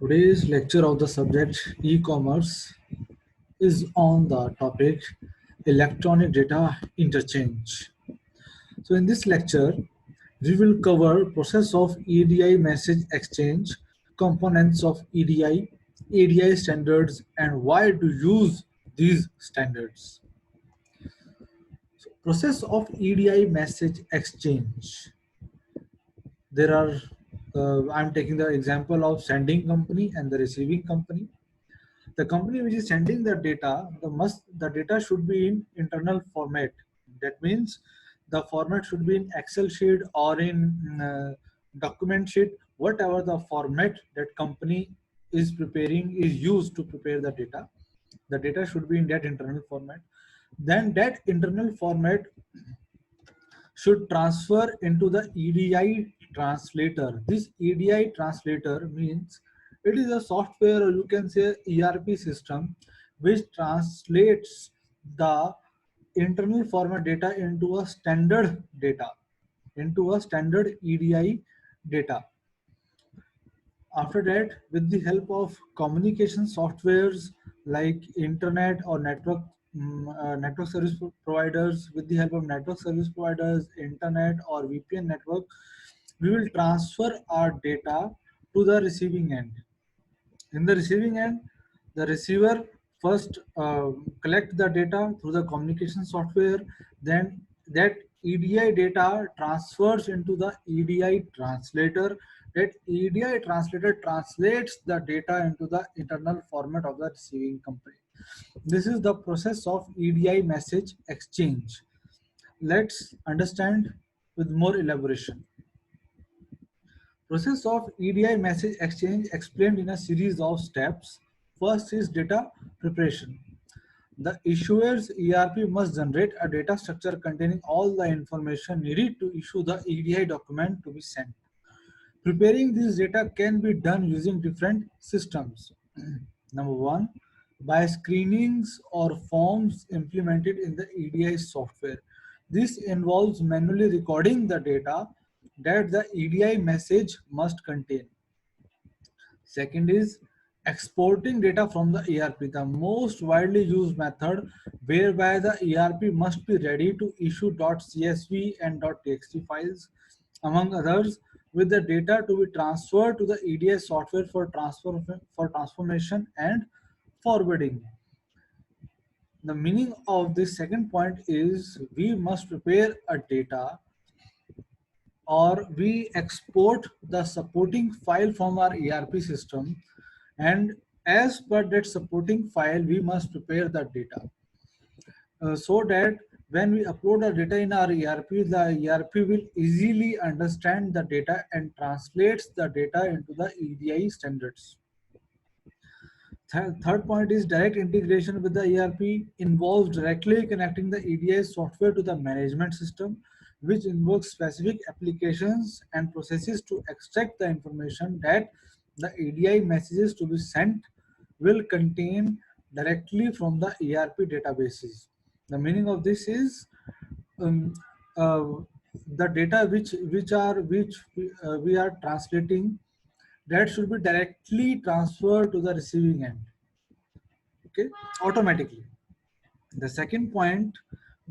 Today's lecture of the subject e-commerce is on the topic electronic data interchange. So in this lecture, we will cover process of EDI message exchange, components of EDI, ADI standards, and why to use these standards. So process of EDI message exchange. There are I'm taking the example of sending company and the receiving company. The company which is sending the data should be in internal format. That means the format should be in Excel sheet or in document sheet, whatever the format that company is preparing is used to prepare the data. The data should be in that internal format. Then that internal format should transfer into the EDI translator. This EDI translator means it is a software, or you can say ERP system, which translates the internal format data into a standard EDI data. After that, with the help of communication softwares like internet or network service providers, with the help of network service providers, internet or VPN network, we will transfer our data to the receiving end. In the receiving end, the receiver first collect the data through the communication software, then that EDI data transfers into the EDI translator. That EDI translator translates the data into the internal format of the receiving company. This is the process of EDI message exchange. Let's understand with more elaboration. Process of EDI message exchange explained in a series of steps. First is data preparation. The issuer's ERP must generate a data structure containing all the information needed to issue the EDI document to be sent. Preparing this data can be done using different systems. Number one, by screenings or forms implemented in the EDI software. This involves manually recording the data that the EDI message must contain. Second is exporting data from the ERP, the most widely used method whereby the ERP must be ready to issue .csv and .txt files, among others, with the data to be transferred to the EDI software for transformation and forwarding. The meaning of this second point is we must prepare a data, or we export the supporting file from our ERP system, and as per that supporting file we must prepare the data, so that when we upload the data in our ERP, the ERP will easily understand the data and translates the data into the EDI standards. Third point is direct integration with the ERP involves directly connecting the EDI software to the management system, which invokes specific applications and processes to extract the information that the EDI messages to be sent will contain directly from the ERP databases. The meaning of this is um, uh, the data which we are translating, that should be directly transferred to the receiving end, okay, automatically. The second point,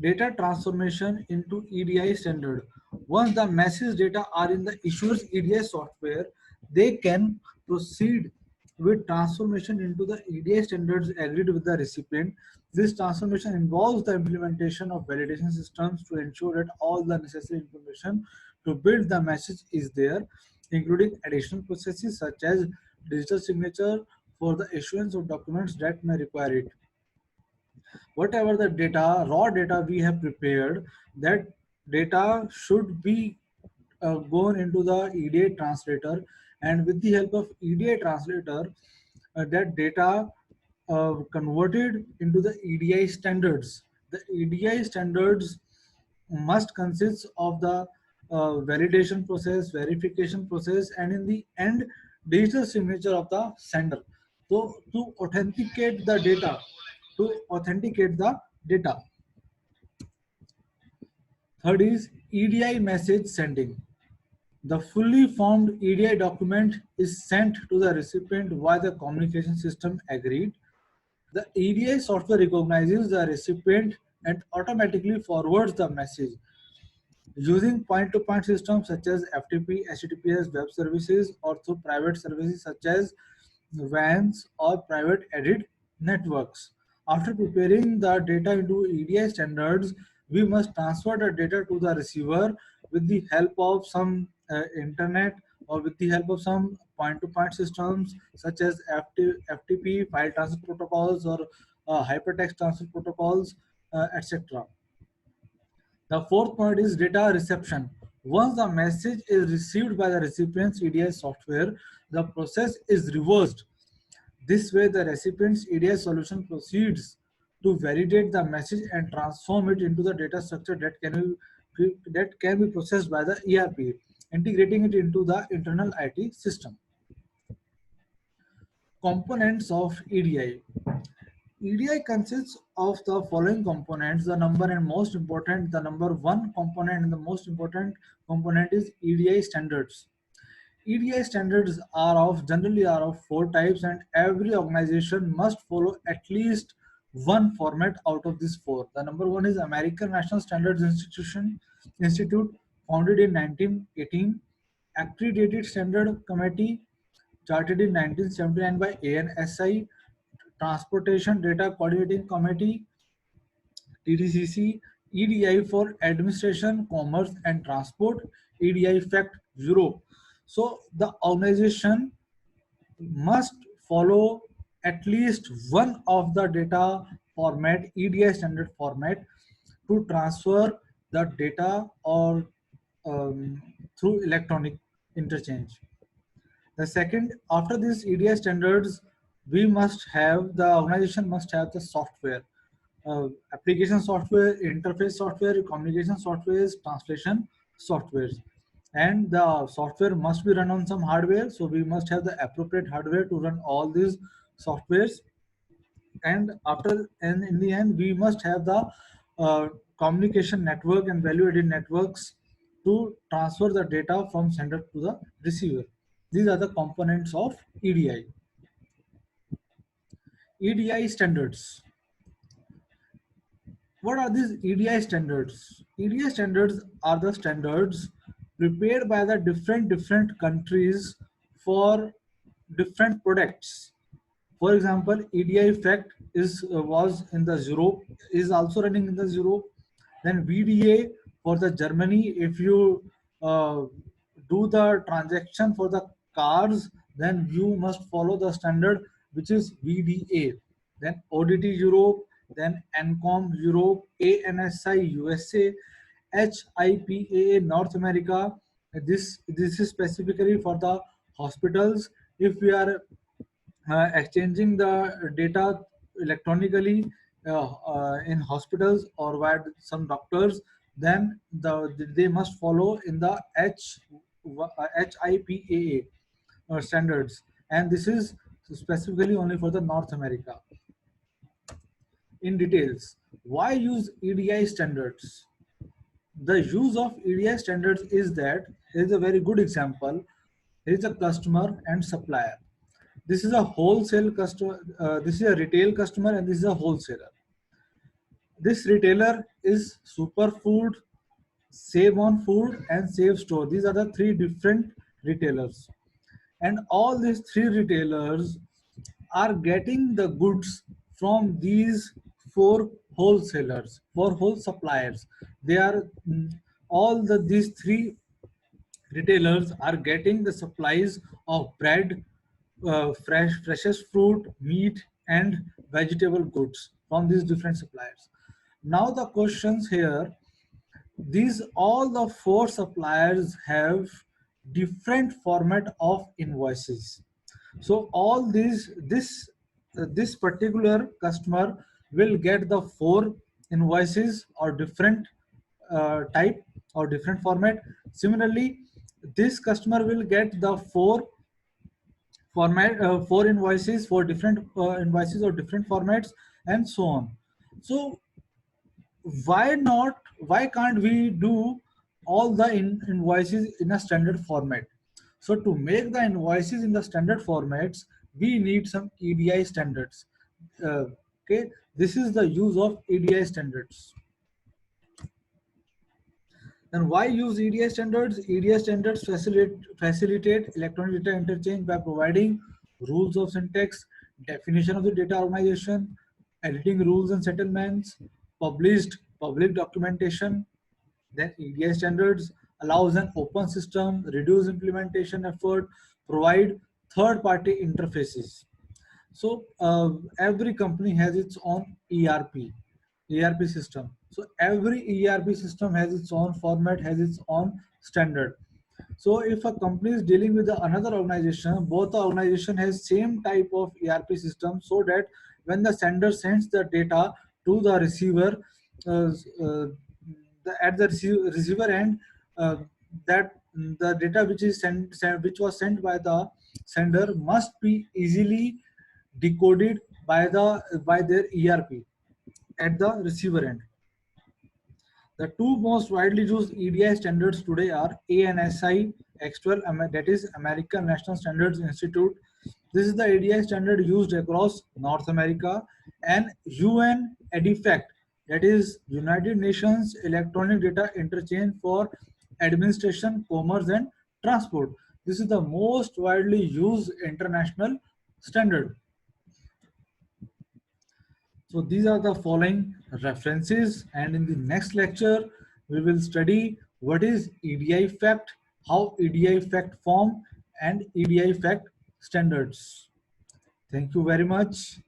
data transformation into EDI standard. Once the message data are in the issuer's EDI software, they can proceed with transformation into the EDI standards agreed with the recipient. This transformation involves the implementation of validation systems to ensure that all the necessary information to build the message is there, including additional processes such as digital signature for the issuance of documents that may require it. Whatever the data, raw data we have prepared, that data should be gone into the EDI translator, and with the help of EDI translator, that data converted into the EDI standards. The EDI standards must consist of the validation process, verification process, and in the end, digital signature of the sender. So to authenticate the data, to authenticate the data. Third is EDI message sending. The fully formed EDI document is sent to the recipient via the communication system agreed. The EDI software recognizes the recipient and automatically forwards the message. Using point-to-point systems such as FTP, HTTPS, web services, or through private services such as WANs or private edit networks. After preparing the data into EDI standards, we must transfer the data to the receiver with the help of some internet or with the help of some point-to-point systems such as FTP, file transfer protocols, or hypertext transfer protocols, etc. The fourth point is data reception. Once the message is received by the recipient's EDI software, the process is reversed. This way, the recipient's EDI solution proceeds to validate the message and transform it into the data structure that can be processed by the ERP, integrating it into the internal IT system. Components of EDI. EDI consists of the following components. The number one component and the most important component is EDI standards. EDI standards generally are of four types, and every organization must follow at least one format out of these four. The number one is American National Standards Institute, founded in 1918, Accredited Standard Committee, chartered in 1979 by ANSI, Transportation Data Coordinating Committee, TDCC, EDI for Administration, Commerce and Transport, EDI Fact Europe. So the organization must follow at least one of the data format, EDI standard format, to transfer the data or through electronic interchange. The second, after these EDI standards, the organization must have the software, application software, interface software, communication softwares, translation softwares. And the software must be run on some hardware. So we must have the appropriate hardware to run all these softwares. And in the end, we must have the communication network and value-added networks to transfer the data from sender to the receiver. These are the components of EDI. EDI standards. What are these EDI standards? EDI standards are the standards prepared by the different countries for different products. For example, EDI Fact was in the Europe, is also running in the Europe. Then VDA for the Germany, if you do the transaction for the cars, then you must follow the standard which is VDA. Then ODT Europe, then NCOM Europe, ANSI USA, HIPAA North America. This is specifically for the hospitals. If we are exchanging the data electronically in hospitals or via some doctors, then they must follow in the HIPAA standards, and this is specifically only for the North America. In details, why use EDI standards? The use of EDI standards is that, here is a very good example. Here is a customer and supplier. This is a wholesale customer, this is a retail customer, and this is a wholesaler. This retailer is Superfood, Save on Food, and Save Store. These are the three different retailers. And all these three retailers are getting the goods from these four wholesalers, four whole suppliers. They are these three retailers are getting the supplies of bread, freshest fruit, meat, and vegetable goods from these different suppliers. Now the questions here, these all the four suppliers have different format of invoices. So all this particular customer will get the four invoices or different type or different format. Similarly, this customer will get the four invoices for different invoices or different formats, and so on. So why can't we do all the invoices in a standard format. So to make the invoices in the standard formats, we need some EDI standards. Okay, this is the use of EDI standards. Then why use EDI standards? EDI standards facilitate electronic data interchange by providing rules of syntax, definition of the data organization, editing rules and settlements, published public documentation. Then EDI standards allows an open system, reduce implementation effort, provide third-party interfaces. So every company has its own ERP system. So every ERP system has its own format, has its own standard. So if a company is dealing with another organization, both the organization has same type of ERP system, so that when the sender sends the data to the receiver, uh, uh, at the receiver end, uh, that the data which is which was sent by the sender must be easily decoded by their ERP at the receiver end. The two most widely used EDI standards today are ANSI X12, that is American National Standards Institute. This is the EDI standard used across North America, and UN EDIFACT, that is United Nations Electronic Data Interchange for Administration, Commerce and Transport. This is the most widely used international standard. So these are the following references, and in the next lecture we will study what is EDI fact, how EDI fact form, and EDI fact standards. Thank you very much.